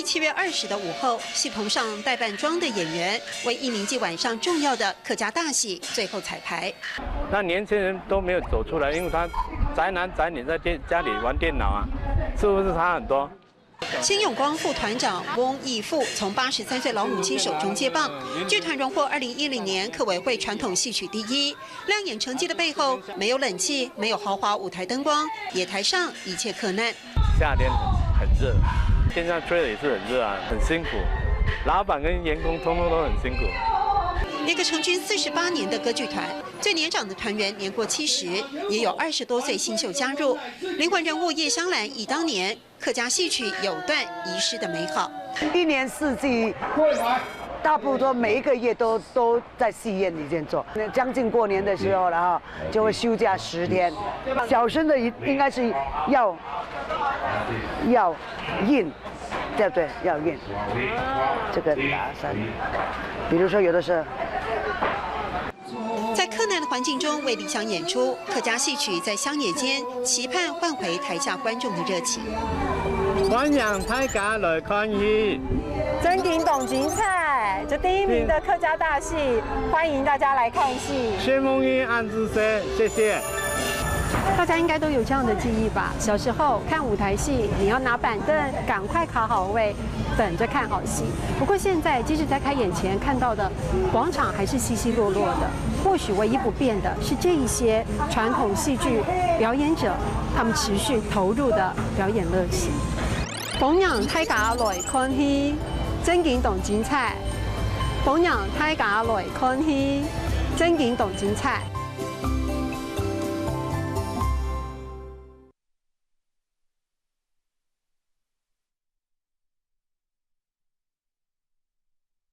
历7月20的午后，戏棚上带扮装的演员为一铭记晚上重要的客家大戏最后彩排。那年轻人都没有走出来，因为他宅男宅女在家里玩电脑啊，是不是差很多？ 新永光副团长翁义富从83岁老母亲手中接棒，剧团荣获2010年客委会传统戏曲第1。亮眼成绩的背后，没有冷气，没有豪华舞台灯光，野台上一切克难。夏天很热，现在吹的也是很热啊，很辛苦。老板跟员工通通都很辛苦。 一个成军48年的歌剧团，最年长的团员年过70，也有20多岁新秀加入。灵魂人物叶香兰忆当年客家戏曲有段遗失的美好。一年四季，大部分每一个月都在戏院里面做。将近过年的时候了哈，就会休假10天。小生的应该是要印。 对不对？要印这个打散，比如说有的是。在柯南的环境中为理想演出，客家戏曲在乡野间期盼换回台下观众的热情。欢迎大家来看戏，真景董景彩，这第1名的客家大戏，欢迎大家来看戏。谢梦玉、安之生，谢谢。 大家应该都有这样的记忆吧？小时候看舞台戏，你要拿板凳，赶快卡好位，等着看好戏。不过现在，即使在开演前看到的广场还是稀稀落落的。或许唯一不变的是这一些传统戏剧表演者，他们持续投入的表演热情。逢阳大家来看戲，真景董景彩。逢阳大家来看戲，真景董景彩。